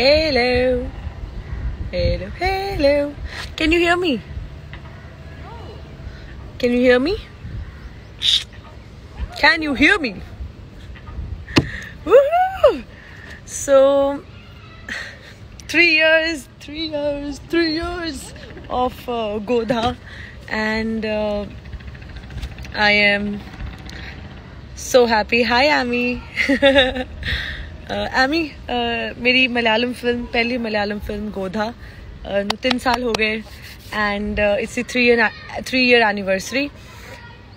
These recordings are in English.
Hello. Hello. Hello. Can you hear me? Can you hear me? Can you hear me? Woohoo! So, 3 years of Godha, and I am so happy. Hi, Ami. Ami, मेरी Malayalam film, पहली Malayalam film Godha ਨੂੰ 3 साल हो गए, and it's the 3-year anniversary.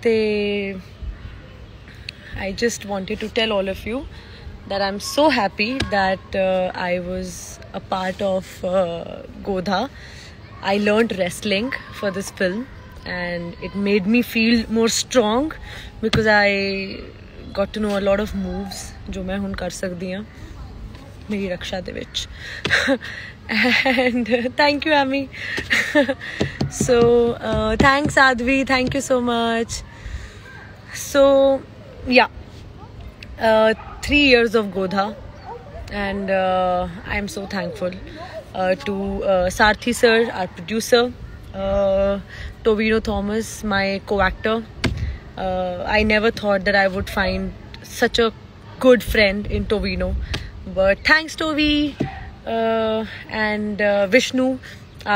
ਤੇ I just wanted to tell all of you that I'm so happy that I was a part of Godha. I learned wrestling for this film, and it made me feel more strong because I got to know a lot of moves जो मैं ਹੁਣ ਕਰ ਸਕਦੀ ਹਾਂ ਮੇਰੀ ਰਕਸ਼ਾ ਦੇ ਵਿੱਚ. And thank you, Ami. So thanks, Advi. Thank you so much. So yeah, 3 years of Godha, and I'm so thankful to Sarthi sir, our producer, Tovino Thomas, my co-actor. I never thought that I would find such a good friend in Tovino, but thanks Tovi, and Vishnu,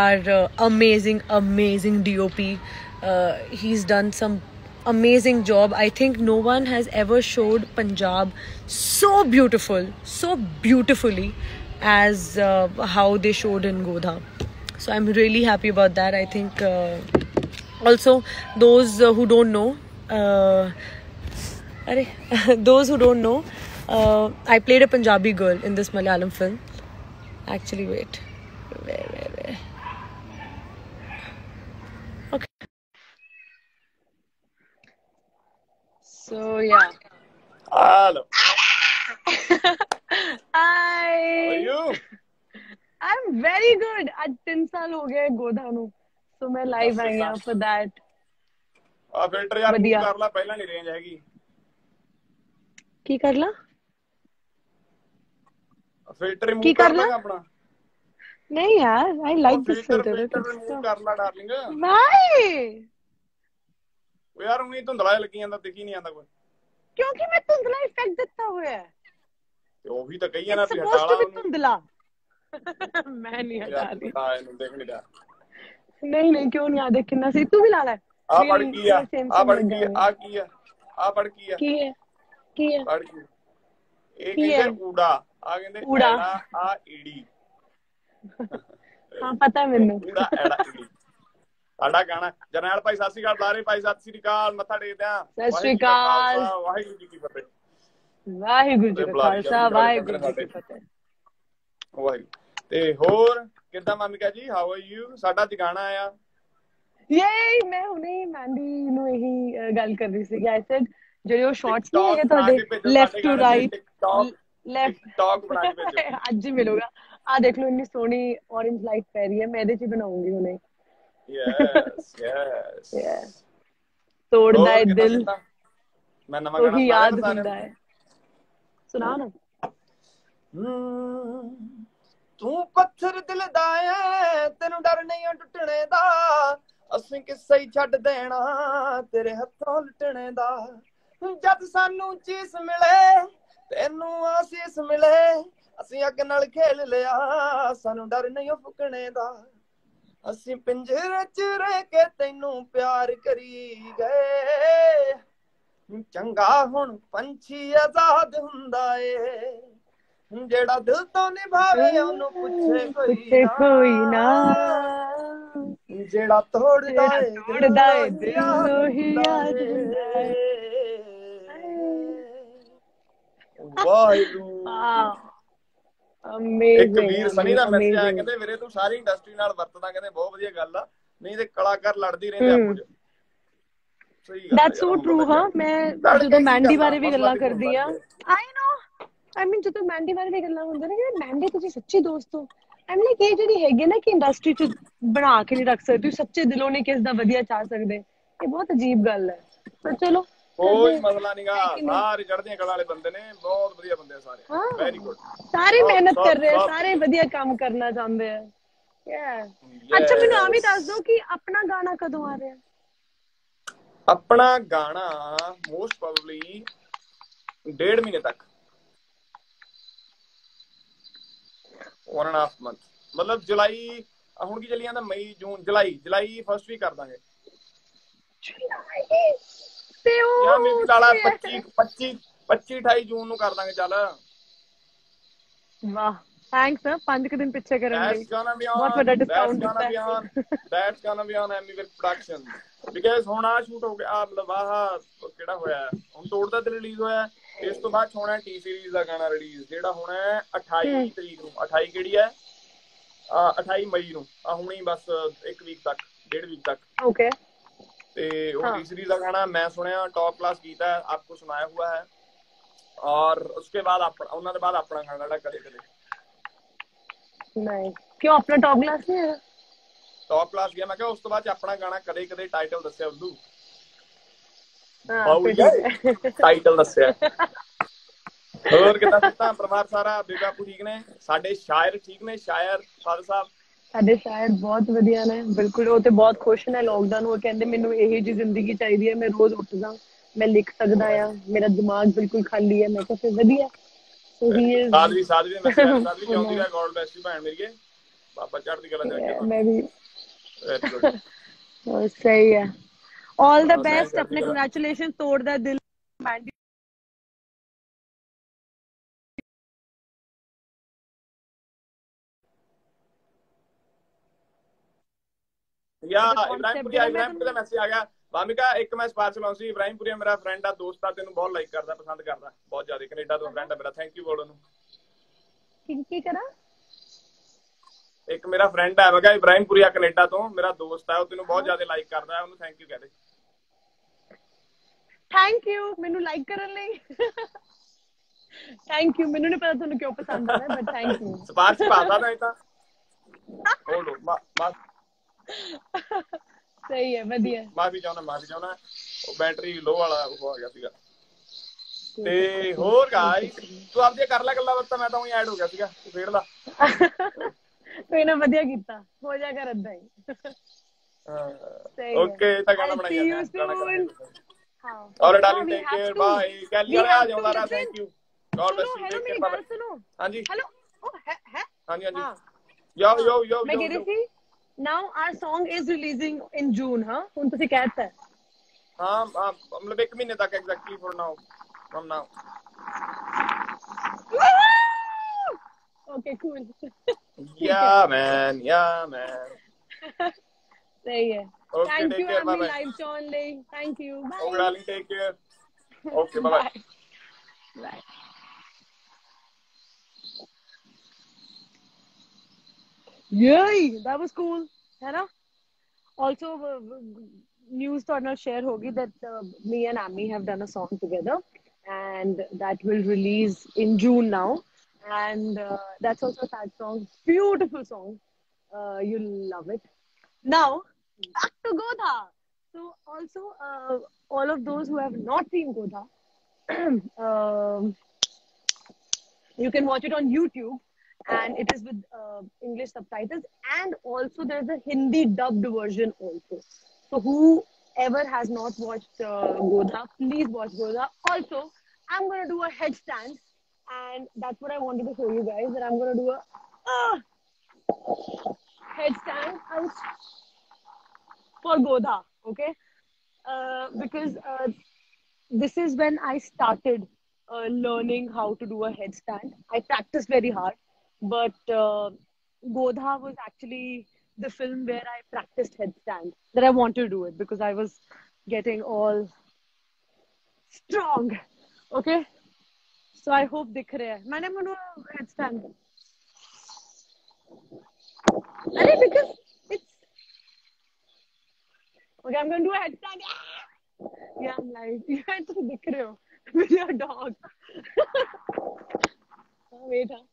our amazing DOP. He's done some amazing job. I think no one has ever showed Punjab so beautifully as how they showed in Godha. So I'm really happy about that. I think also those who don't know, those who don't know, I played a Punjabi girl in this Malayalam film. Actually, wait, where? Okay. So yeah. Hello. Hi. How are you? I'm very good. आज 3 साल हो गए गोधा ਨੂੰ, so मैं live आई ਹਾਂ for that. ਆ filter ਯਾਰ move ਕਰ ਲੈ, ਪਹਿਲਾਂ ਨਹੀਂ ਰੇਂਜ ਹੈਗੀ. ਕੀ ਕਰ ਲਾ? ਫਿਲਟਰ ਮੂਵ ਕਰ ਲਾਂਗਾ ਆਪਣਾ. ਨਹੀਂ ਯਾਰ, I like this filter. Move ਕਰ ਲਾ ਡਾਰਲਿੰਗ. Why? ਉਹ ਯਾਰ ਉਹੀ ਧੁੰਦਲਾ ਲੱਗੀ ਜਾਂਦਾ, ਦਿਖੀ ਨਹੀਂ ਆਂਦਾ ਕੋਈ. ਕਿਉਂਕਿ ਮੈਂ ਧੁੰਦਲਾ ਇਫੈਕਟ ਦਿੱਤਾ ਹੋਇਆ ਹੈ. ਤੇ ਉਹੀ ਤਾਂ ਕਹੀ ਜਾਣਾ ਵੀ ਹਟਾ ਲਾ ਉਹਨੂੰ. ਧੁੰਦਲਾ ਮੈਂ ਨਹੀਂ ਹਟਾ ਰਹੀ. ਹਾਂ ਇਹਨੂੰ ਦੇਖ ਨਹੀਂ ਰਿਹਾ. ਨਹੀਂ ਕਿਉਂ ਨਹੀਂ ਆ, ਦੇਖ ਕਿੰਨਾ ਸੀ. ਤੂੰ ਵੀ ਲਾ ਲੈ. ਆ ਪੜ ਕੀ ਆ? ਆ ਪੜ ਕੀ ਆ? ਆ ਕੀ ਆ? ਆ ਪੜ ਕੀ ਆ? ਕੀ ਹੈ ਪੜ ਕੀ? ਇਹ ਕਹਿੰਦੇ ਊੜਾ, ਆ ਕਹਿੰਦੇ ਊੜਾ, ਆ ਈੜੀ. ਹਾਂ ਪਤਾ ਮੈਨੂੰ. ਊੜਾ ਐੜਾ ਈੜੀ. ਸਾਡਾ ਗਾਣਾ ਜਰਨੈਲ ਭਾਈ ਸਤਿ ਸ਼੍ਰੀ ਅਕਾਲ, ਸਾਰੇ ਭਾਈ ਸਤਿ ਸ਼੍ਰੀ ਅਕਾਲ, ਮੱਥਾ ਟੇਕਦੇ ਆਂ. ਸਤਿ ਸ਼੍ਰੀ ਅਕਾਲ. ਵਾਹਿਗੁਰੂ ਜੀ ਕੀ ਫਤਿਹ. ਵਾਹਿਗੁਰੂ ਜੀ ਕਾ ਖਾਲਸਾ, ਵਾਹਿਗੁਰੂ ਜੀ ਕੀ ਫਤਿਹ. ਵਾਹਿਗੁਰੂ. ਤੇ ਹੋਰ ਕਿੱਦਾਂ ਮਾਮਿਕਾ ਜੀ, ਹਾਊ ਆਰ ਯੂ? ਸਾਡਾ ਅੱਜ ਗਾਣਾ ਆਇਆ. ਯੇ ਮੈਂ ਹੁਣੇ ਮੈਂਡੀ ਨੂੰ ਇਹੀ ਗੱਲ ਕਰ ਰਹੀ ਸੀ. ਆਈ ਸੈਡ ਜਿਹੜੇ ਉਹ ਸ਼ਾਰਟਸ ਨਹੀਂ ਹੈਗੇ ਤੁਹਾਡੇ ਲੈਫਟ ਟੂ ਰਾਈਟ, ਲੈਫਟ ਟਾਕ ਬਣਾ ਕੇ ਭੇਜੋ. ਅੱਜ ਹੀ ਮਿਲੂਗਾ. ਆ ਦੇਖ ਲਓ ਇੰਨੀ ਸੋਹਣੀ orange ਲਾਈਟ ਪੈ ਰਹੀ ਹੈ. ਮੈਂ ਇਹਦੇ 'ਚ ਬਣਾਉਂਗੀ ਹੁਣੇ. ਯੈਸ ਤੋੜਦਾ ਹੈ ਦਿਲ, ਮੈਂ ਨਵਾਂ ਗਾਣਾ ਯਾਦ ਹੁੰਦਾ ਹੈ. ਸੁਣਾ ਨਾ. ਤੂੰ ਪੱਥਰ ਦਿਲ ਦਾ ਏ, ਤੈਨੂੰ ਡਰ ਨਹੀਂ ਟੁੱਟਣੇ ਦਾ, ਅਸੀਂ ਕਿੱਸਾ ਹੀ ਛੱਡ ਦੇਣਾ ਤੇਰੇ ਹੱਥੋਂ ਲੁੱਟਣੇ ਦਾ. ਜਦ ਸਾਨੂੰ ਚੀਜ਼ ਮਿਲੇ, ਤੈਨੂੰ ਆਸੀਸ ਮਿਲੇ, ਅਸੀਂ ਅੱਗ ਨਾਲ ਖੇਲ ਲਿਆ, ਸਾਨੂੰ ਡਰ ਨਹੀਂ ਫੁਕਣੇ ਦਾ. ਅਸੀਂ ਪਿੰਜਰੇ 'ਚ ਰਹਿ ਕੇ ਤੈਨੂੰ ਪਿਆਰ ਕਰੀ ਗਏ, ਚੰਗਾ ਹੁਣ ਪੰਛੀ ਆਜ਼ਾਦ ਹੁੰਦਾ ਏ, ਜਿਹੜਾ ਦਿਲ ਤੋਂ ਨਿਭਾਵੇ ਉਹਨੂੰ ਪੁੱਛੇ ਕੋਈ ਨਾ, ਜਿਹੜਾ ਤੋੜਦਾ ਏ ਦਿਲ ਉਹੀ ਯਾਦ ਹੁੰਦਾ ਏ. ਵਾਹਿਗੁਰੂ. ਇੱਕ ਵੀਰ ਸਨੀ ਦਾ ਮੈਸੇਜ ਆਇਆ, ਕਹਿੰਦੇ ਵੀਰੇ ਤੂੰ ਸਾਰੀ ਇੰਡਸਟਰੀ ਨਾਲ ਵਰਤਦਾ, ਕਹਿੰਦੇ ਬਹੁਤ ਵਧੀਆ ਗੱਲ ਆ, ਨਹੀਂ ਤੇ ਕਲਾਕਾਰ ਲੜਦੀ ਰਹਿੰਦੇ ਆਪੋ ਚ. That's so true. ਹਾਂ ਮੈਂ ਜਦੋਂ ਮੈਂਡੀ ਬਾਰੇ ਵੀ ਗੱਲਾਂ ਕਰਦੀ ਆ, I mean ਜਦੋਂ ਮੈਂਡੀ ਬਾਰੇ ਵੀ ਗੱਲਾਂ ਹੁੰਦੀਆਂ ਨੇ ਕਿ ਮੈਂਡੀ ਤੁਸੀਂ ਸੱਚੀ ਦੋਸਤ ਹੋ, I'm like ਇਹ ਜਿਹੜੀ ਹੈਗੀ ਨਾ ਕਿ ਇੰਡਸਟਰੀ ਚ ਬਣਾ ਕੇ ਨਹੀਂ ਰੱਖ ਸਕਦੇ, ਤੁਸੀਂ ਸੱਚੇ ਦਿਲੋਂ ਨਹੀਂ ਕਿਸ ਦਾ ਵਧੀਆ ਚਾਹ ਸਕਦੇ, ਇਹ ਬਹੁਤ ਅਜੀਬ ਗੱਲ ਹੈ. ਪਰ ਚਲੋ ਕੋਈ ਮਸਲਾ ਨਹੀਂਗਾ, ਸਾਰੇ ਚੜ੍ਹਦੀਆਂ ਕਲਾ ਵਾਲੇ ਬੰਦੇ ਨੇ, ਬਹੁਤ ਵਧੀਆ ਬੰਦੇ ਆ ਸਾਰੇ। ਵੈਰੀ ਗੁੱਡ, ਸਾਰੇ ਮਿਹਨਤ ਕਰ ਰਹੇ ਆ, ਸਾਰੇ ਵਧੀਆ ਕੰਮ ਕਰਨਾ ਚਾਹੁੰਦੇ ਆ। ਅੱਛਾ ਮੈਨੂੰ ਆ ਵੀ ਦੱਸ ਦੋ ਕਿ ਆਪਣਾ ਗਾਣਾ ਕਦੋਂ ਆ ਰਿਹਾ? ਆਪਣਾ ਗਾਣਾ ਮੋਸਟ ਪ੍ਰੋਬਬਲੀ 1.5 ਮਹੀਨੇ ਤੱਕ, 1.5 month, ਮਤਲਬ ਜੁਲਾਈ, ਹੁਣ ਕੀ ਚੱਲੀ ਜਾਂਦਾ, ਮਈ ਜੂਨ ਜੁਲਾਈ ਫਸਟ ਵੀਕ ਕਰ ਦਾਂਗੇ। ਯਾਰ ਮੇਰੀ ਲਾਲਾ 25 28 ਜੂਨ ਨੂੰ ਕਰ ਦਾਂਗੇ ਚੱਲ। ਵਾਹ, ਥੈਂਕਸ 5 ਦਿਨ ਪਿੱਛੇ ਕਰਨ ਲਈ, ਬਹੁਤ ਵੱਡਾ ਡਿਸਕਾਊਂਟ ਦਿੱਤਾ ਹੈ। That's gonna be on Emmy Work Productions, because ਹੁਣ ਆ ਸ਼ੂਟ ਹੋ ਗਿਆ, ਮਤਲਬ ਆਹ ਕਿਹੜਾ ਹੋਇਆ ਹੁਣ, ਤੋੜਦਾ ਤੇ ਰਿਲੀਜ਼ ਹੋਇਆ, ਇਸ ਤੋਂ ਬਾਅਦ ਹੋਣਾ ਟੀ ਸੀਰੀਜ਼ ਦਾ ਗਾਣਾ ਰਿਲੀਜ਼, ਜਿਹੜਾ ਹੋਣਾ 28 ਤਰੀਕ ਨੂੰ। 28 ਕਿਹੜੀ ਹੈ? 28 ਮਈ ਨੂੰ, ਆ ਹੁਣੀ ਬਸ 1 ਵੀਕ ਤੱਕ, 1.5 ਵੀਕ ਤੱਕ। ਓਕੇ, ਤੇ वो टी सीरीज का गाना मैं सुनया, टॉप क्लास गीत है, आपको सुनाया हुआ है। और उसके बाद उन्होंने बाद अपना गाना कदे कदे। नहीं क्यों अपना टॉप क्लास नहीं है? टॉप क्लास गया मैं क्या, उस तो बाद अपना गाना कदे कदे टाइटल दस्या उल्लू, टाइटल दस्या। और कितना सुता परिवार सारा, बेबा ठीक ने, साडे शायर ठीक ने, शायर फादर साहब ਸਾਡੇ ਸ਼ਾਇਰ ਬਹੁਤ ਵਧੀਆ ਨੇ, ਬਿਲਕੁਲ। ਉਹ ਤੇ ਬਹੁਤ ਖੁਸ਼ ਨੇ ਲੋਕਡਾਊਨ, ਉਹ ਕਹਿੰਦੇ ਮੈਨੂੰ ਇਹੀ ਜਿਹੀ ਜ਼ਿੰਦਗੀ ਚਾਹੀਦੀ ਹੈ, ਮੈਂ ਰੋਜ਼ ਉੱਠਦਾ, ਮੈਂ ਲਿਖ ਸਕਦਾ ਆ, ਮੇਰਾ ਦਿਮਾਗ ਬਿਲਕੁਲ ਖਾਲੀ ਹੈ। ਮੈਂ ਕਿਹਾ ਫਿਰ ਵਧੀਆ। ਸਾਧਵੀ ਮੈਂ ਸਾਧਵੀ ਚਾਹੁੰਦੀ ਹੈ, ਗੋਡ ਬਲੈਸ ਯੂ ਭੈਣ ਮੇਰੀ, ਬਾਬਾ ਚੜ੍ਹਦੀ ਕਲਾ ਚ ਰੱਖੇ। ਮੈਂ ਵੀ ਸਹੀ ਹੈ। ਆਲ ਦ ਬੈਸਟ, ਆਪਣੇ ਕੰਗ੍ਰੈਚੁਲੇਸ਼ਨ, ਤੋੜਦਾ ਦਿਲ। ਇਬਰਾਹਿਮਪੁਰੀਆ ਦਾ ਮੈਸੇਜ ਆ ਗਿਆ। ਵਾਮਿਕਾ ਇੱਕ ਮੈਂ ਸਿਫਾਰਿਸ਼ ਲਾਉਂ ਸੀ, ਇਬਰਾਹਿਮਪੁਰੀਆ ਮੇਰਾ ਫਰੈਂਡ ਆ, ਦੋਸਤ ਆ, ਤੈਨੂੰ ਬਹੁਤ ਲਾਈਕ ਕਰਦਾ, ਪਸੰਦ ਕਰਦਾ ਬਹੁਤ ਜ਼ਿਆਦਾ, ਕੈਨੇਡਾ ਤੋਂ ਫਰੈਂਡ ਆ ਮੇਰਾ। ਥੈਂਕ ਯੂ ਬੋਲ ਉਹਨੂੰ। ਕੀ ਕਰਾਂ? ਇੱਕ ਮੇਰਾ ਫਰੈਂਡ ਹੈ, ਮੈਂ ਕਿਹਾ ਇਬਰਾਹਿਮਪੁਰੀਆ ਕੈਨੇਡਾ ਤੋਂ, ਮੇਰਾ ਦੋਸਤ ਹੈ, ਉਹ ਤੈਨੂੰ ਬਹੁਤ ਜ਼ਿਆਦਾ ਲਾਈਕ ਕਰਦਾ, ਉਹਨੂੰ ਥੈਂਕ ਯੂ ਕਹਿ ਦੇ। ਥੈਂਕ ਯੂ ਮੈਨੂੰ ਲਾਈਕ ਕਰਨ ਲਈ। ਥੈਂਕ ਯੂ, ਮੈਨੂੰ ਨਹੀਂ ਪਤਾ ਤੁਹਾਨੂੰ ਕਿਉਂ ਪਸੰਦ ਆਉਂਦਾ, ਬਟ ਥੈਂਕ ਯੂ। ਸਿਫਾਰਿਸ਼ ਪਾਤਾ ਨਾ, ਇਹ ਤਾਂ ਹੋਲੋ ਸਹੀ ਹੈ, ਵਧੀਆ। ਮਾਫੀ ਚਾਹੁੰਦਾ, ਉਹ ਬੈਟਰੀ ਲੋ ਵਾਲਾ ਉਹ ਆ ਗਿਆ ਸੀਗਾ। ਤੇ ਹੋਰ ਗਾਇਸ, ਤੂੰ ਆਪਦੀਆਂ ਕਰ ਲੈ ਗੱਲਾਂ ਬਾਤਾਂ, ਮੈਂ ਤਾਂ ਉਹੀ ਐਡ ਹੋ ਗਿਆ ਸੀਗਾ, ਤੂੰ ਖੇਡ ਲਾ। ਕੋਈ ਨਾ, ਵਧੀਆ ਕੀਤਾ, ਹੋ ਜਾ ਕਰ ਏਦਾਂ ਹੀ। ਓਕੇ, ਤਾਂ ਗਾਣਾ ਬਣਾਈ ਜਾਂਦੇ ਹਾਂ। ਔਰ ਡਾਰਲਿੰਗ ਟੇਕ ਕੇਅਰ, ਬਾਏ। ਕੈਲੀ ਵਾਲਾ ਆ ਜਾਉਂਦਾ ਰਾ, thank you, god bless you, take care, bye. हां जी, हेलो, ओ है हां जी यो मैं कह रही थी, now our song is releasing in June, हाँ ਹੁਣ ਤੁਸੀਂ ਕਹਿਤਾ ਹੈ। हाँ मतलब 1 महीने तक exactly from now। Okay, cool। Yeah man। सही है। Okay, thank you care, हमें live join ले, thank you, bye। Okay darling, take care। Okay, bye bye। Yay, that was cool, है ना? Also news to our share hogi that me and Ami have done a song together, and that will release in June now, and that's also a sad song, beautiful song, you'll love it. Now back to Godha. So also all of those who have not seen Godha, you can watch it on YouTube, and it is with English subtitles, and also there's a Hindi dubbed version also. So whoever has not watched Godha, please watch Godha. Also, I'm going to do a headstand, and that's what I wanted to show you guys, that I'm going to do a headstand out for Godha, okay? Because this is when I started learning how to do a headstand. I practiced very hard, but Godha was actually the film where I practiced headstand, that I wanted to do it because I was getting all strong. Okay, so I hope dikh raha hai. I'm going to do a headstand. Because it's okay, I'm going to do a headstand. Yeah, I'm live. You guys to dikh rahe ho with your dog. Wait, huh?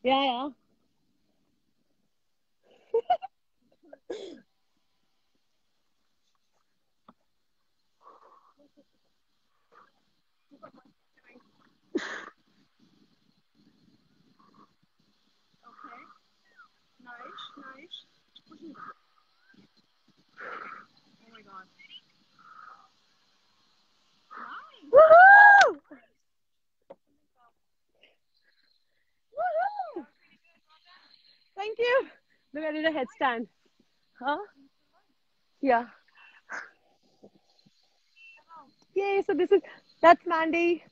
Yeah। Woohoo! Woohoo! Thank you. Look, I did a headstand. Huh? Yeah. Yay! So that's Mandy.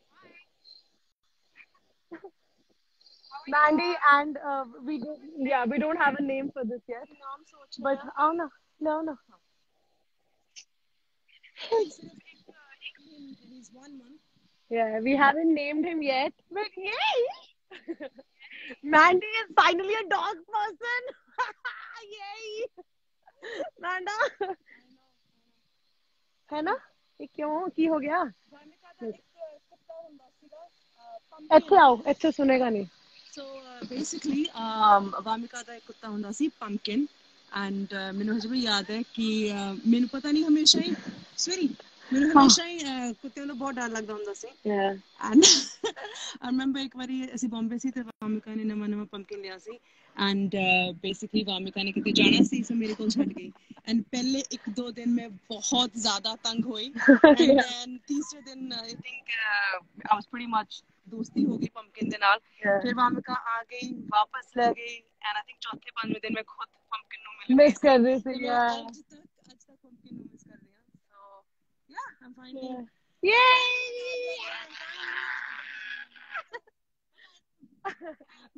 Mandy, and we don't have a name for this yet. But oh no, no, no. Yeah, we haven't named him yet. But yay! Mandy is finally a dog person. Yay! Manda, है ना? ये क्यों की हो गया? ਇੱਥੇ आओ, ਇੱਥੇ सुनेगा नहीं. So basically, ਵਾਮਿਕਾ ਦਾ ਇੱਕ ਕੁੱਤਾ ਹੁੰਦਾ ਸੀ ਪੰਪਕਿਨ ਐਂਡ ਮੈਨੂੰ ਹਜੇ ਵੀ ਯਾਦ ਹੈ ਕਿ ਮੈਨੂੰ ਪਤਾ ਨਹੀਂ ਹਮੇਸ਼ਾ ਹੀ ਸਵੇਰੀ ਮੈਨੂੰ ਹਮੇਸ਼ਾ ਹੀ ਕੁੱਤਿਆਂ ਤੋਂ ਬਹੁਤ ਡਰ ਲੱਗਦਾ ਹੁੰਦਾ ਸੀ ਐਂਡ I remember ਇੱਕ ਵਾਰੀ ਅਸੀਂ ਬੰਬੇ ਸੀ ਤੇ ਵਾਮਿਕਾ ਨੇ ਨਵਾਂ ਪੰਪਕਿਨ ਲਿਆ ਸੀ ਐਂਡ ਬੇਸਿਕਲੀ ਵਾਮਿਕਾ ਨੇ ਕਿਤੇ ਜਾਣਾ ਸੀ ਸੋ ਮੇਰੇ ਕੋਲ ਛੱਡ ਗਈ ਐਂਡ ਪਹਿਲੇ 1-2 ਦਿਨ ਮੈਂ ਬਹੁਤ ਜ਼ਿਆਦਾ ਤੰਗ ਹੋਈ ਐਂਡ then ਤੀਸਰੇ ਦਿਨ I think I was pretty much ਦੋਸਤੀ ਹੋ ਗਈ ਪੰਪਕਿਨ ਦੇ ਨਾਲ ਫਿਰ ਵਾਮਿਕਾ ਆ ਗਈ ਵਾਪਸ ਲੈ ਗਈ ਐਂਡ I think ਚੌਥੇ ਪੰਜਵੇਂ ਦਿਨ ਮੈਂ ਖੁਦ ਪੰਪਕਿਨ ਨੂੰ मिस कर रही थी यार. ਅੱਜ ਤੱਕ ਪੰਪਕਿਨ ਨੂੰ ਮਿਸ ਕਰਦੀ ਹਾਂ ਸੋ yeah I'm finding Yay!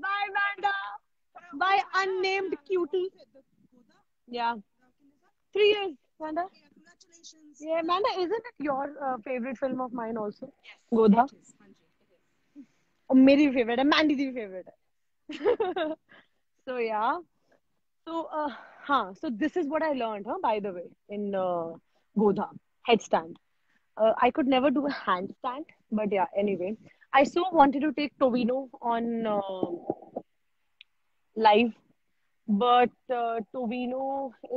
Bye, Manda. Bye, unnamed cutie. Yeah. 3 years, Manda. congratulations Yeah, Manda, isn't it your favorite film of mine also? yes Godha. it is मेरी favorite है, Mandy दी favorite है. So yeah. So so this is what I learned, by the way, in Godha, headstand. I could never do a handstand, but yeah, anyway. I so wanted to take Tovino on live, but Tovino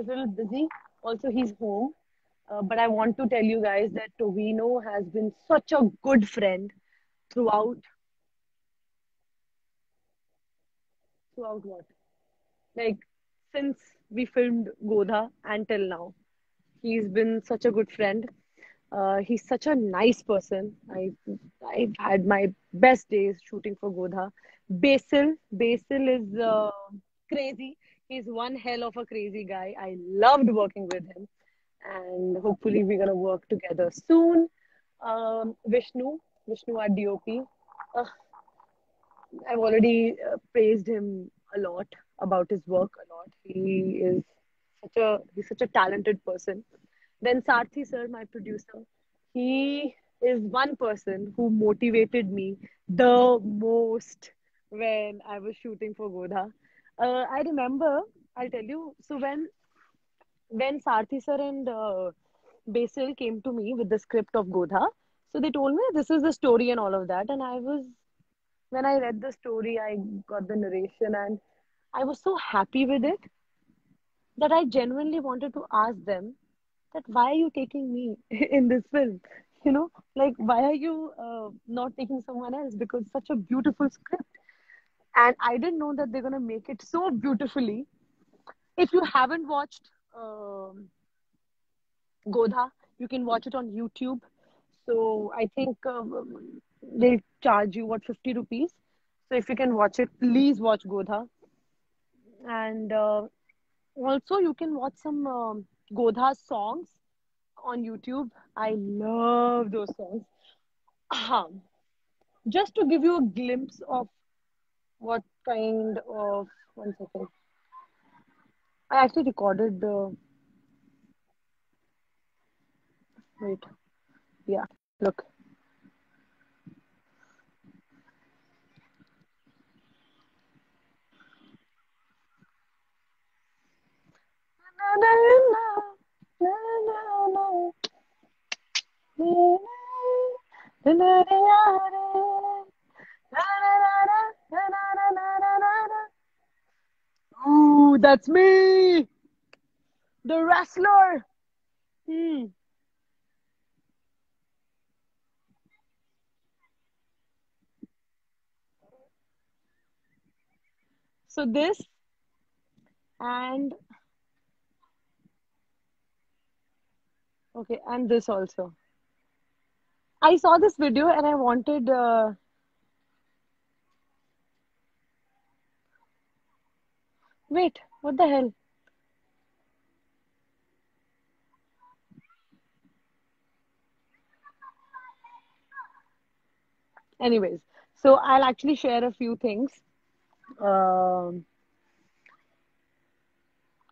is a little busy. Also, he's home. But I want to tell you guys that Tovino has been such a good friend throughout what? Like since we filmed Godha until now. He's been such a good friend. He's such a nice person. I've had my best days shooting for Godha. Basil is crazy. He's one hell of a crazy guy. I loved working with him, and hopefully we're gonna work together soon. Vishnu, our DOP. Uh, I've already praised him a lot about his work a lot. He's such a talented person. Then Sarthi sir, my producer, he is one person who motivated me the most when I was shooting for Godha. I remember, I'll tell you. So when Sarthi sir and Basil came to me with the script of Godha, so they told me this is the story and all of that, and when I read the story, I got the narration, and I was so happy with it that I genuinely wanted to ask them that why are you taking me in this film? Like why are you not taking someone else? Because such a beautiful script, and I didn't know that they're gonna make it so beautifully. If you haven't watched Godha, you can watch it on YouTube. So I think they charge you what 50 rupees. So if you can watch it, please watch Godha. And also you can watch some Godha songs on YouTube. I love those songs. Ahem. Just to give you a glimpse of what kind of 1 second. I actually recorded the wait. Yeah, look. Ooh, that's me, the wrestler. Hmm. So this and okay, and this also. I saw this video and I wanted. Wait, what the hell? Anyways, so I'll actually share a few things. Um,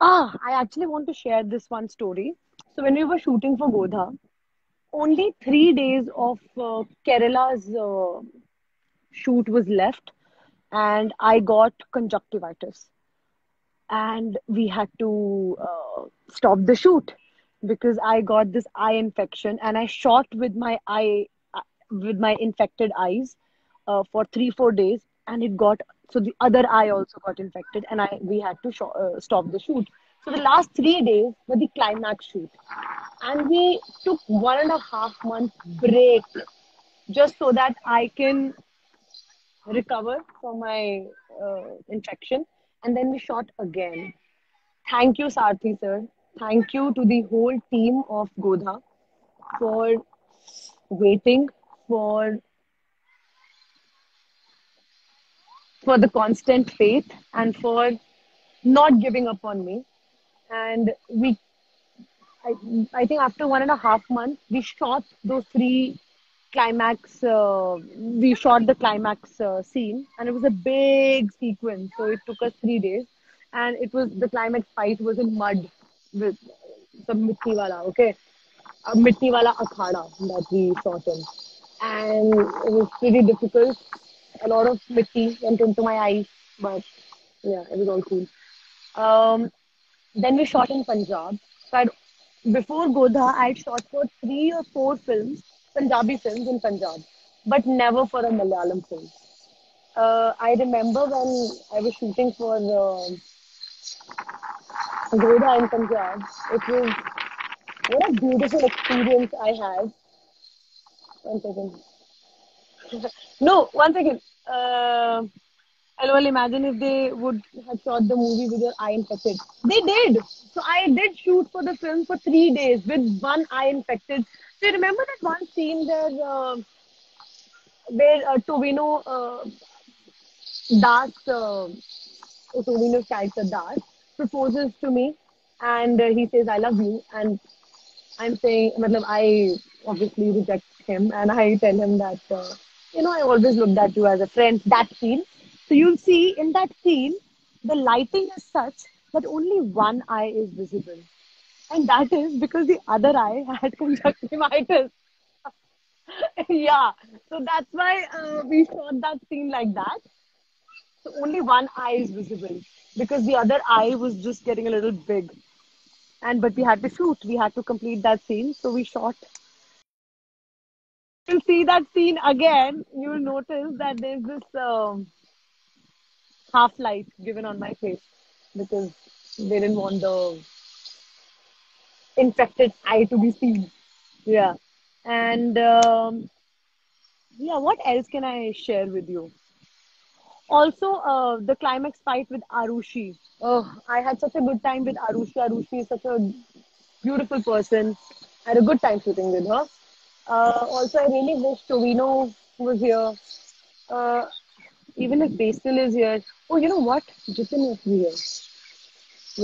I actually want to share this one story. So when we were shooting for Godha, only 3 days of Kerala's shoot was left, and I got conjunctivitis, and we had to stop the shoot because I got this eye infection, and I shot with my infected eyes for 3 4 days, and it got so the other eye also got infected, and I we had to stop the shoot. So the last 3 days were the climax shoot, and we took 1.5 month break just so that I can recover from my infection, and then we shot again. Thank you, Sarthi sir. Thank you to the whole team of Godha for waiting, for for the constant faith, and for not giving up on me. And I, I think after 1.5 months, we shot those three climax. We shot the climax scene, and it was a big sequence. So it took us 3 days, and it was the climax fight was in mud with some mitti wala. Okay, a mitti wala akhada that we shot in, and it was pretty difficult. A lot of mitti went into my eyes, but yeah, it was all cool. Um, then we shot in Punjab. So before Godha, I'd shot for 3 or 4 films, Punjabi films in Punjab, but never for a Malayalam film. I remember when I was shooting for Godha in Punjab, it was what a beautiful experience I had. One second. No, one second. LOL, imagine if they would have shot the movie with your eye infected. They did. So I did shoot for the film for 3 days with one eye infected. So you remember that one scene where Tovino Das, Tovino's character Das, proposes to me, and he says, "I love you," and I'm saying, matlab, I obviously reject him, and I tell him that, I always looked at you as a friend. That scene. So you'll see in that scene, the lighting is such that only one eye is visible. And that is because the other eye had conjunctivitis. Yeah. So that's why we shot that scene like that. So only one eye is visible because the other eye was just getting a little big. And but we had to shoot. We had to complete that scene. So we shot. You'll see that scene again. You'll notice that there's this half light given on my face because they didn't want the infected eye to be seen. Yeah. And yeah, what else can I share with you? Also, the climax fight with Arushi. Oh, I had such a good time with Arushi. Arushi is such a beautiful person. I had a good time shooting with her. Also, I really wish Tovino was here. Uh, Even if Basil is here. Oh, you know what? Jitin is here.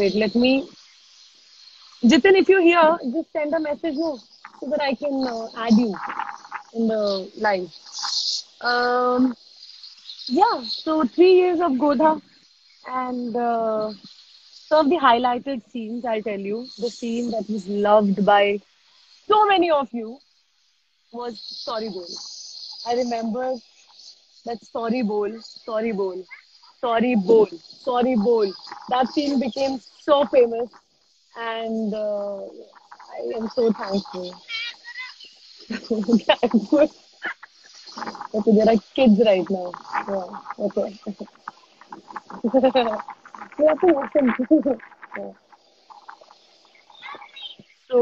Wait, let me. Jitin, if you're here, just send a message no, so that I can add you in the live. Um, yeah, so 3 years of Godha, and some of the highlighted scenes, I'll tell you. The scene that was loved by so many of you was Sorry Bowl. I remember that Sorry Bowl, Sorry Bowl, Sorry Bowl, Sorry Bowl. That scene became so famous, and I am so thankful. Okay, there are kids right now. Yeah, okay. You have to watch them. Yeah. So,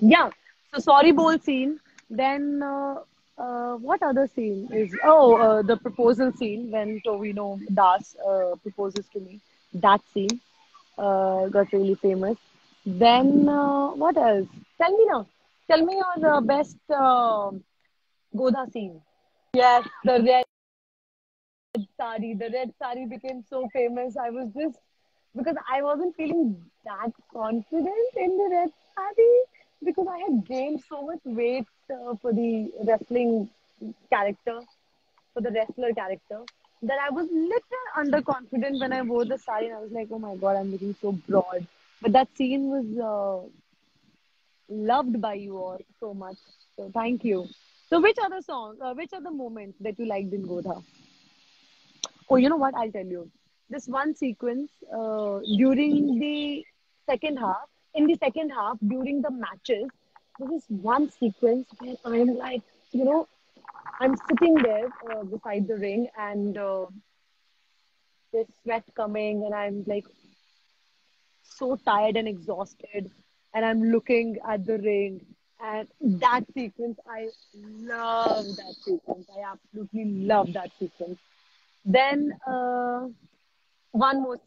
yeah. So, Sorry Bowl scene. Then What other scene is? The proposal scene when Tovino Das proposes to me. That scene got really famous. Then what else? Tell me now. Tell me your best Godha scene. Yes, the red sari. The red sari became so famous. I was just because I wasn't feeling that confident in the red sari because I had gained so much weight for the wrestling character, for the wrestler character, that I was little underconfident when I wore the sari. And I was like, oh my god, I'm looking so broad. But that scene was loved by you all so much. So thank you. So which other song, which other moments that you liked in Godha? Oh, you know what? I'll tell you. This one sequence during the second half, in the second half, during the matches, there is one sequence where I'm like, you know, I'm sitting there beside the ring and there's sweat coming and I'm like so tired and exhausted and I'm looking at the ring and that sequence, I love that sequence. I absolutely love that sequence. Then one more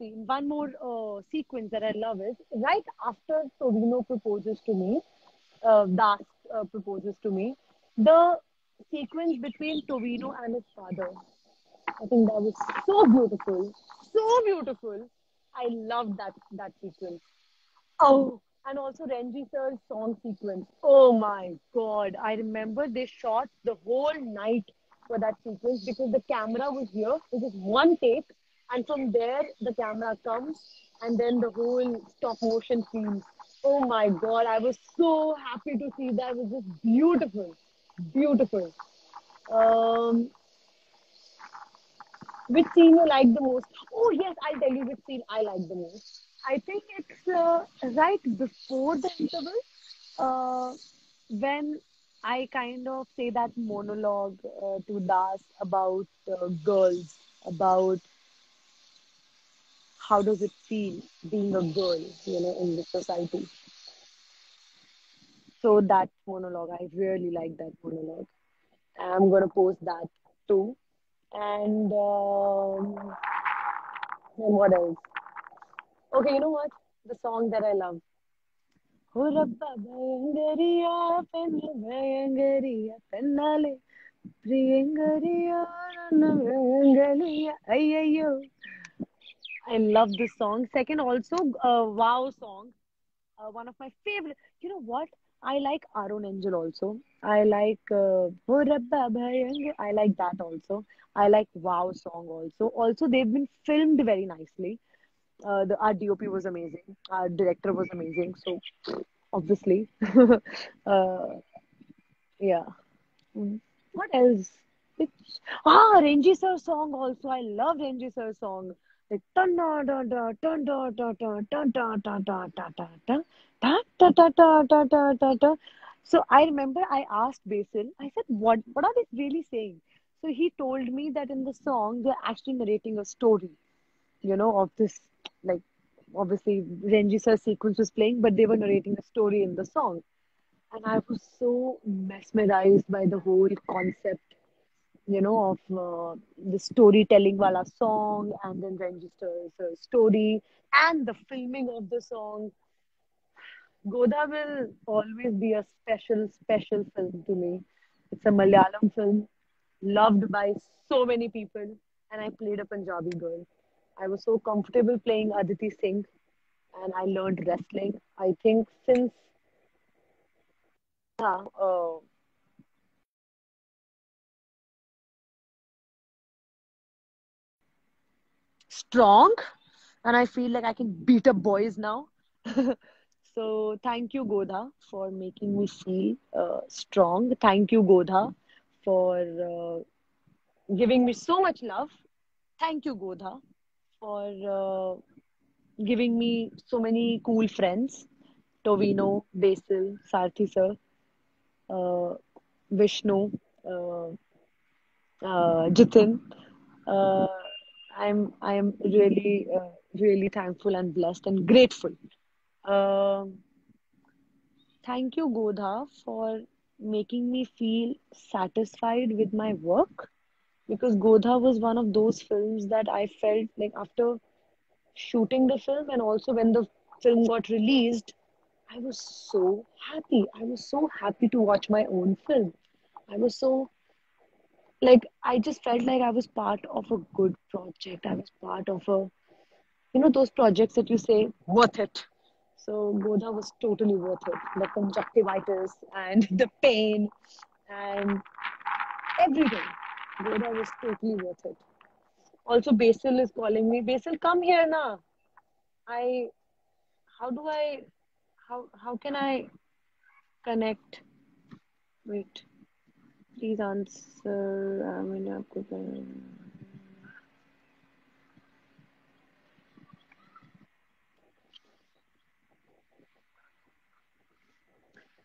sequence that I love is right after Torino proposes to me, Das proposes to me, the sequence between Torino and his father. I think that was so beautiful, so beautiful. I loved that sequence. Oh, and also Renji sir's song sequence. Oh my God. I remember they shot the whole night for that sequence because the camera was here. It was one take. And from there, the camera comes and then the whole stop motion scenes. Oh my God. I was so happy to see that. It was just beautiful. Beautiful. Um, which scene you like the most? Oh, yes, I'll tell you which scene I like the most. I think it's right before the interval uh, when I kind of say that monologue to Das about girls, about how does it feel being a girl, in the society. So that monologue, I really like that monologue. I'm gonna post that too. And what else? Okay, you know what? The song that I love. Oh, Rabba Bhayangariya, Penna Bhayangariya, Pennale, Priyangariya, Ranna Bhayangariya, Ayyayo. I love this song. Second, also, Wow song. One of my favorite. You know what? I like Aaron Angel also. I like Oh, Rabba Bhayangariya. I like that also. I like Wow song also. Also, they've been filmed very nicely. Our DOP was amazing. Our director was amazing. So obviously, uh, yeah. Mm. What else? Which, Renji Sir song also. I love Renji Sir song. Like dun da da da dun da da da dun da da da da da da da da da da da da da. So I remember I asked Basil. I said, "What are they really saying?" So he told me that in the song they're actually narrating a story, of this, like, obviously Renji Sir sequence was playing, but they were narrating a story in the song. And I was so mesmerized by the whole concept, of the storytelling wala song and then Renji Sir's story and the filming of the song. Godha will always be a special, special film to me. It's a Malayalam film loved by so many people, and I played a Punjabi girl. I was so comfortable playing Aditi Singh, and I learned wrestling. I think since uh, strong, and I feel like I can beat up boys now. So thank you, Godha, for making me feel strong. Thank you, Godha, for giving me so much love. Thank you, Godha, for giving me so many cool friends. Tovino, Basil, Sarthi sir, uh, Vishnu, uh, Jitin. Uh, I am really really thankful and blessed and grateful. Um Thank you, Godha, for making me feel satisfied with my work, because Godha was one of those films that I felt like after shooting the film and also when the film got released, I was so happy. I was so happy to watch my own film. I was so like I just felt like I was part of a good project. I was part of a those projects that you say worth it. So Godha was totally worth it. The conjunctivitis and the pain and everything. Godha was totally worth it. Also, Basil is calling me. Basil, come here now. I how do I how can I connect? Wait, please answer. मैंने आपको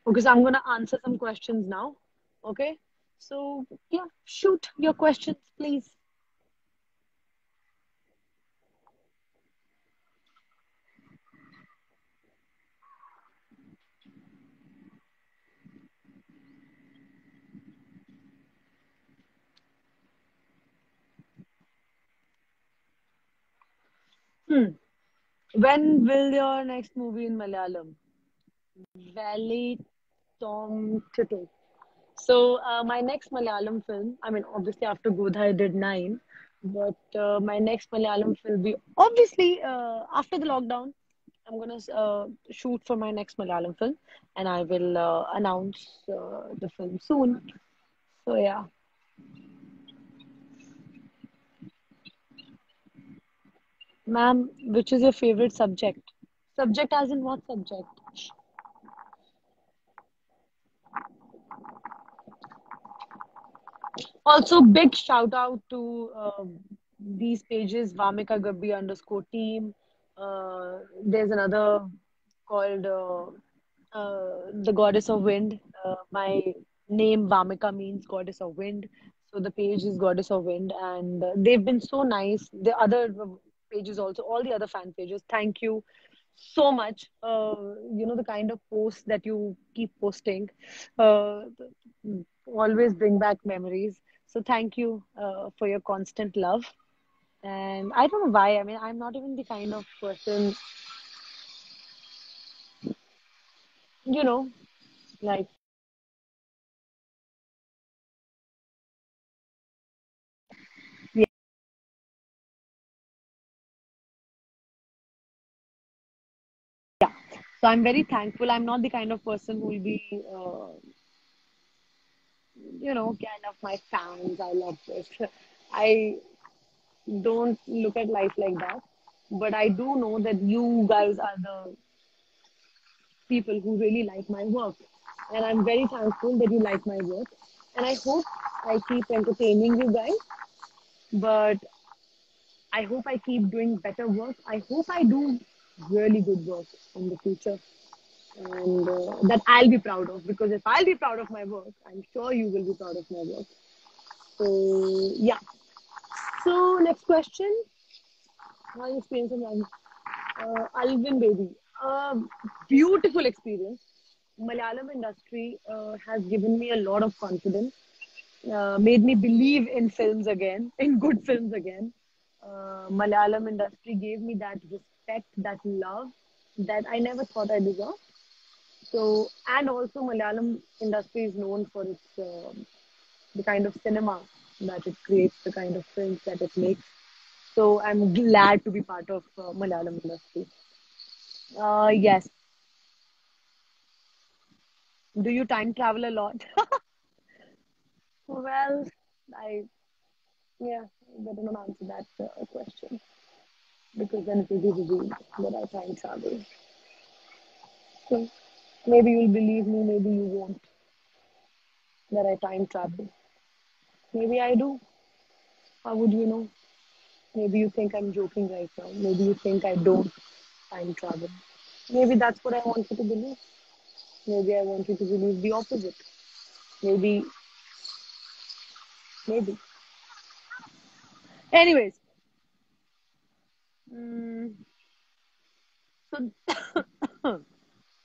Okay, so I'm gonna answer some questions now. Okay, so yeah, shoot your questions, please. Hmm. When will your next movie in Malayalam? Valley Tom Tittle. So my next Malayalam film, I mean, obviously after Godha I did nine, but my next Malayalam film will be obviously after the lockdown. I'm gonna shoot for my next Malayalam film, and I will announce the film soon. So yeah, ma'am, which is your favorite subject? Subject as in what subject? Also, big shout out to these pages, Vamika Gabbi underscore team. There's another called the Goddess of Wind. My name Vamika means Goddess of Wind. So the page is Goddess of Wind, and they've been so nice. The other pages also, all the other fan pages. Thank you so much. The kind of posts that you keep posting uh, always bring back memories. So thank you for your constant love. And I don't know why. I mean, I'm not even the kind of person, you know, like, yeah. So I'm very thankful. I'm not the kind of person who will be, kind of my fans. I love this. I don't look at life like that. But I do know that you guys are the people who really like my work. And I'm very thankful that you like my work. And I hope I keep entertaining you guys. But I hope I keep doing better work. I hope I do really good work in the future. And that I'll be proud of. Because if I'll be proud of my work, I'm sure you will be proud of my work. So, yeah. So, next question. My experience in life. Alvin Baby. Beautiful experience. Malayalam industry has given me a lot of confidence, made me believe in films again, in good films again. Malayalam industry gave me that respect, that love that I never thought I deserved. So, and also Malayalam industry is known for its the kind of cinema that it creates, the kind of films that it makes. So I'm glad to be part of Malayalam industry. Yes. Do you time travel a lot? Well, I yeah, better not answer that question because then it will be revealed that I time travel. So maybe you'll believe me, maybe you won't that I time travel. Maybe I do. How would you know? Maybe you think I'm joking right now. Maybe you think I don't time travel. Maybe that's what I want you to believe. Maybe I want you to believe the opposite. Maybe, maybe. Anyways, mm, so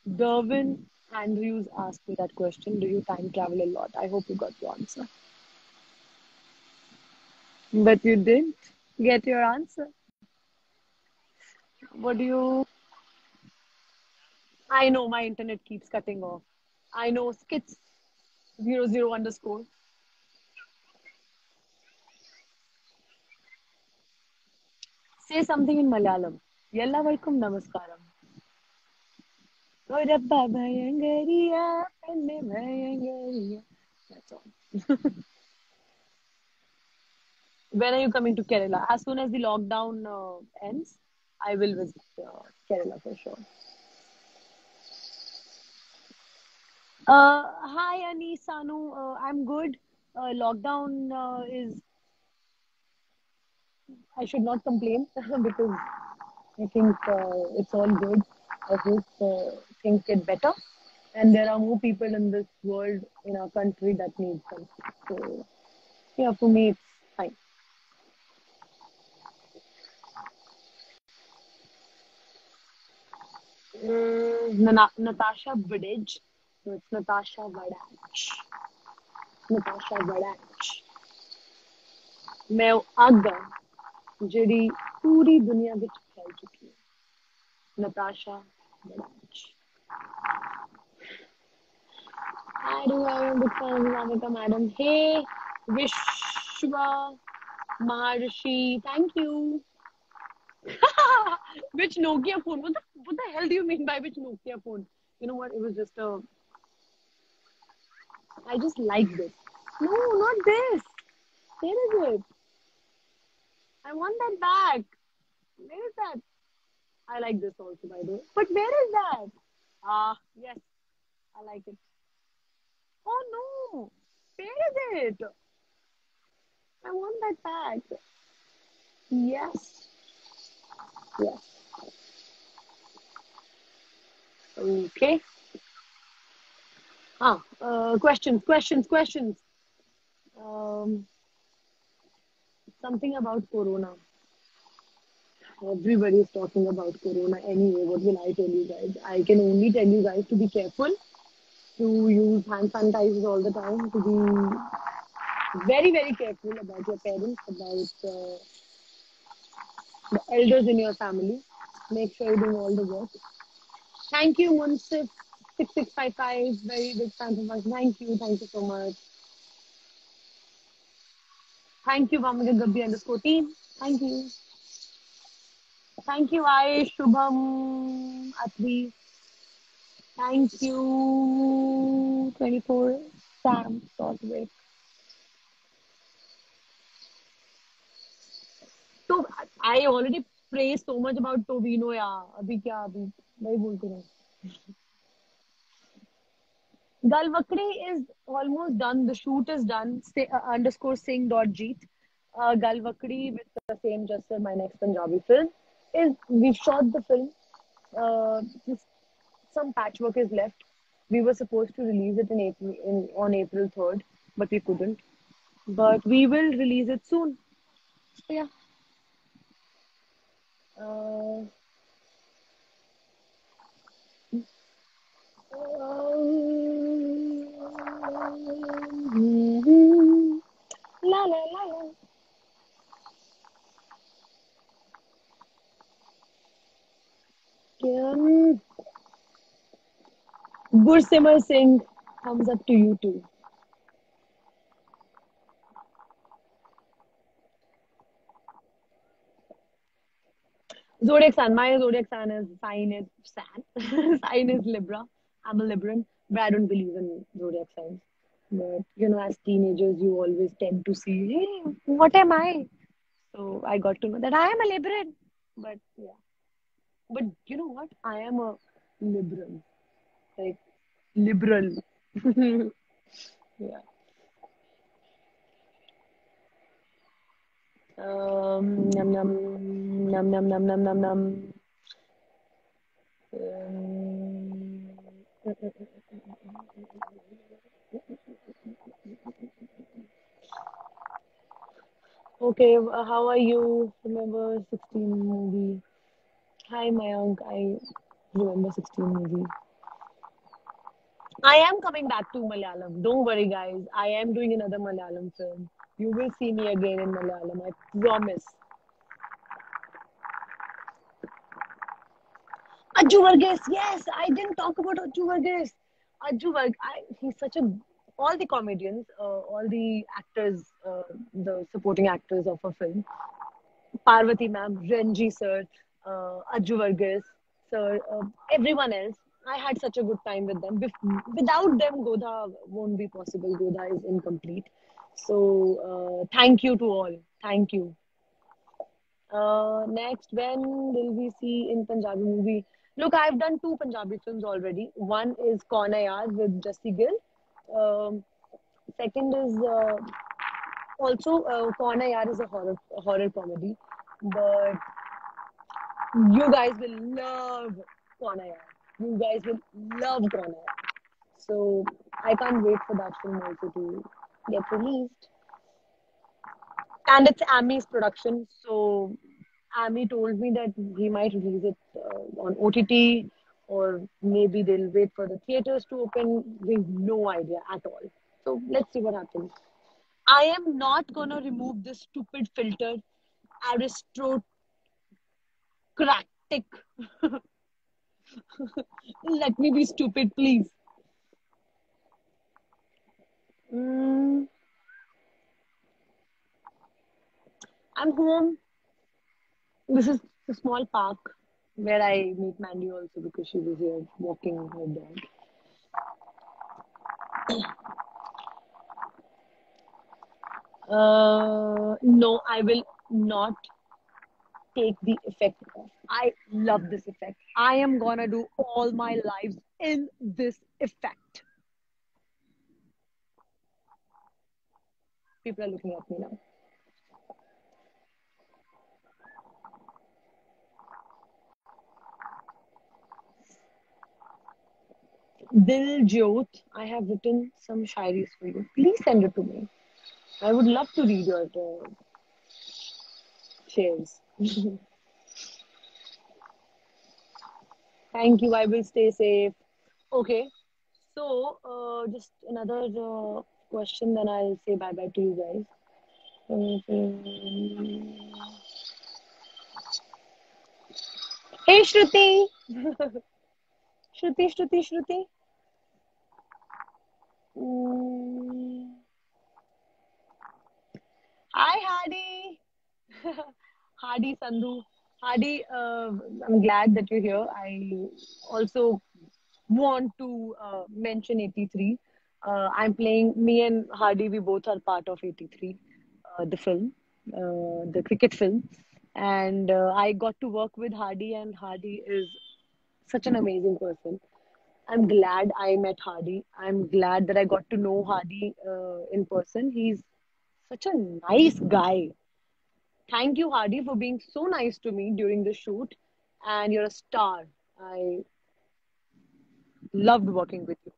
Derwin, Andrews asked me that question. Do you time travel a lot? I hope you got your answer. But you didn't get your answer. What do you? I know my internet keeps cutting off. I know skits 00 underscore. Say something in Malayalam. Yellavarkum namaskaram. ഒരപ്പ ഭയങ്കരിയ പെണ്ണെ ഭയങ്കരിയ. That's all. When are you coming to Kerala? As soon as the lockdown ends, I will visit Kerala for sure. Hi, Ani, Sanu. I'm good. Lockdown is, I should not complain because I think it's all good. I hope things get better. And there are more people in this world, in our country, that need them. So, yeah, for me, it's fine. Natasha Bidej. No, it's Natasha Vadach. Natasha Vadach. मैं वो ਅੱਗ ਆ ਜਿਹੜੀ ਪੂਰੀ ਦੁਨੀਆ ਵਿੱਚ ਫੈਲ ਚੁੱਕੀ ਹੈ Natasha Vadach. Hi, do I am big fan of Viveka madam. Hey, Vishwa Maharshi, thank you. Which Nokia phone? What the hell do you mean by which Nokia phone? You know what? It was just a. I just like this. No, not this. Where is it? I want that back. Where is that? I like this also, by the way. But where is that? Ah, yes, I like it. Oh no, where is it? I want that back. Yes, yes. Okay. Questions. Um, Something about Corona. Everybody is talking about Corona anyway. What will I tell you guys? I can only tell you guys to be careful, to use hand sanitizers all the time, to be very, very careful about your parents, about the elders in your family. Make sure you're doing all the work. Thank you, Munsif 6655. Very big fan of us. Thank you so much. Thank you, Vamika Gabbi underscore team. Thank you. Thank you, Aish, Shubham, Atri. Thank you, 24 Sam Sotwick. So I already praised so much about Tovino, yeah. अभी क्या अभी वही बोलते रहो. Galvakri is almost done. The shoot is done. Underscore sing.jeet. Galvakri with the same Jasser, my next Punjabi film. We've shot the film. Just some patchwork is left. We were supposed to release it on April 3rd, but we couldn't. But we will release it soon. So yeah. Uh, la la la la. Gursimar Singh, thumbs up to you too. Zodiac sign. My zodiac sign is sign is Libra. I'm a Libran, but I don't believe in zodiac signs. But as teenagers, you always tend to see, hey, what am I? So I got to know that I am a Libran. But yeah. But you know what? I am a liberal. Like liberal. Yeah. Num num num num num num num num. Um, okay, how are you? Remember 16 movie. Hi, Mayank. I remember 16 movie. I am coming back to Malayalam. Don't worry, guys. I am doing another Malayalam film. You will see me again in Malayalam. I promise. Ajju Varghese. Yes, I didn't talk about Ajju Varghese. He's such a. All the comedians, all the actors, the supporting actors of a film. Parvati ma'am, Renji sir, Ajju Varghese sir, everyone else. I had such a good time with them. Without them, Godha won't be possible. Godha is incomplete. So, thank you to all. Thank you. Next, when will we see in Punjabi movie? Look, I've done two Punjabi films already. One is Kaun Hai Yaar with Jassi Gill. Um, Second is also Kaun Hai Yaar is a horror comedy, but you guys will love Kaun Hai Yaar. You guys will love Kaun Hai Yaar. So I can't wait for that film also to get released. And it's Ami's production, so Ami told me that he might release it on OTT, or maybe they'll wait for the theaters to open. We have no idea at all. So let's see what happens. I am not gonna remove this stupid filter, aristocratic. Let me be stupid, please. Mm, I'm home. This is a small park where I meet Mandy also because she was here walking her dog. No, I will not take the effect off. I love this effect. I am gonna do all my lives in this effect. People are looking at me now. Diljot, I have written some shairis for you. Please send it to me. I would love to read your shares. Thank you. I will stay safe. Okay. So, just another question, then I'll say bye bye to you guys. Hey, Shruti. Shruti. Mm. Hi, Hardy. Hardy Sandhu. Hardy, I'm glad that you're here. I also want to mention 83. I'm playing, me and Hardy, we both are part of 83, the film, the cricket film. And I got to work with Hardy, and Hardy is such an amazing person. I'm glad I met Hardy. I'm glad that I got to know Hardy in person. He's such a nice guy. Thank you, Hardy, for being so nice to me during the shoot. And you're a star. I loved working with you.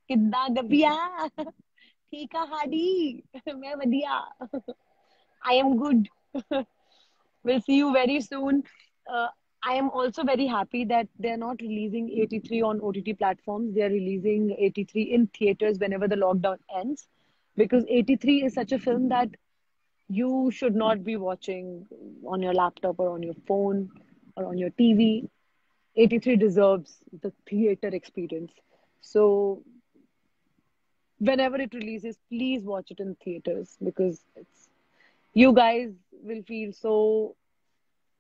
किद्दां गबिया ठीक है Hardy मैं वधिया I am good. We'll see you very soon. Uh, I am also very happy that they're not releasing 83 on OTT platforms. They're releasing 83 in theaters whenever the lockdown ends. Because 83 is such a film that you should not be watching on your laptop or on your phone or on your TV. 83 deserves the theater experience. So, whenever it releases, please watch it in theaters because you guys will feel so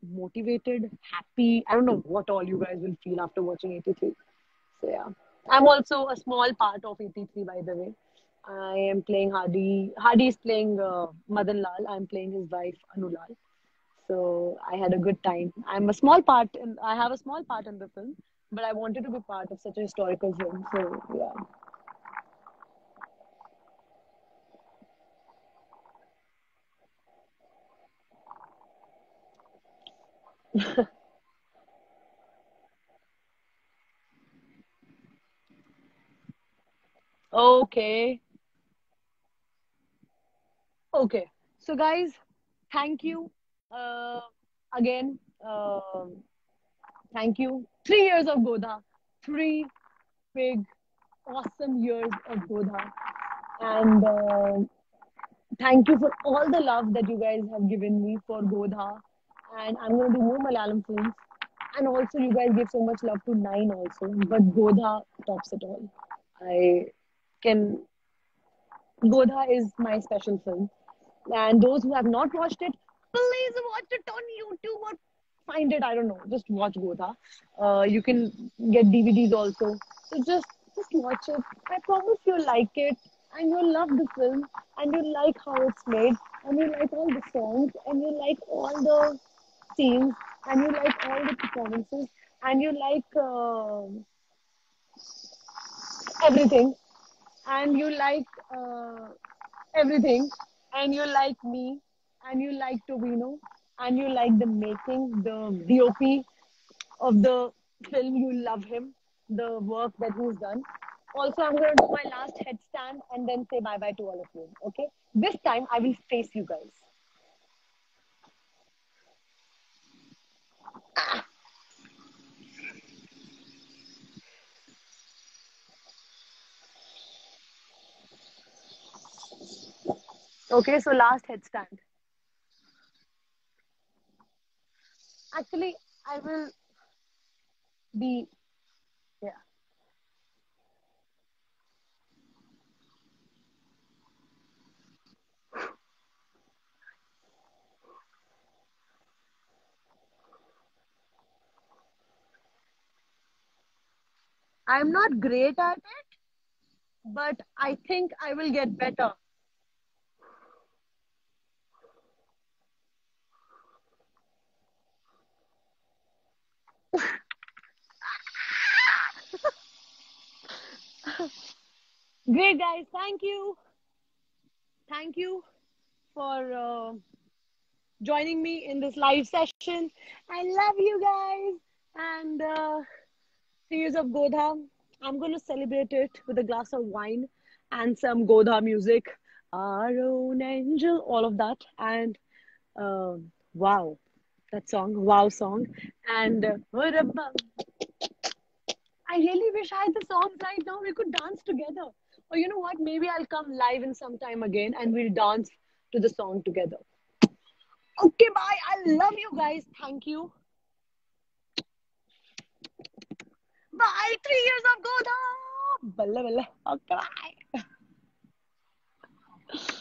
motivated, happy. I don't know what all you guys will feel after watching 83. So yeah, I'm also a small part of 83, by the way. I am playing Hardy. Hardy is playing Madan Lal. I'm playing his wife Anulal. So I had a good time. I'm a small part, and I have a small part in the film, but I wanted to be part of such a historical film. So yeah. Okay. Okay. So guys, thank you uh, again. Thank you. 3 years of Godha. 3 big, awesome years of Godha. And thank you for all the love that you guys have given me for Godha. And I'm going to do more Malayalam films. And also, you guys give so much love to Nine also. But Godha tops it all. I can. Godha is my special film. And those who have not watched it, please watch it on YouTube or find it. I don't know. Just watch Godha. You can get DVDs also. So just watch it. I promise you'll like it, and you'll love the film, and you'll like how it's made, and you like all the songs, and you like all the scenes, and you like all the performances, and you like everything, and you like everything, and you like me, and you like Tovino, and you like the making, the DOP of the film. You love him, the work that he's done. Also, I'm going to do my last headstand and then say bye bye to all of you. Okay? This time I will face you guys. Okay, so last headstand. Actually, I will be, yeah. I'm not great at it, but I think I will get better. Great, guys. Thank you. Thank you for joining me in this live session. I love you guys. And 3 years of Godha. I'm going to celebrate it with a glass of wine and some Godha music. Our own angel, all of that. And wow, that song, wow song. And I really wish I had the songs right now. We could dance together. Or you know what? Maybe I'll come live in some time again and we'll dance to the song together. Okay, bye. I love you guys. Thank you. Bye. 3 years of Godha. Balla balla. Okay, bye.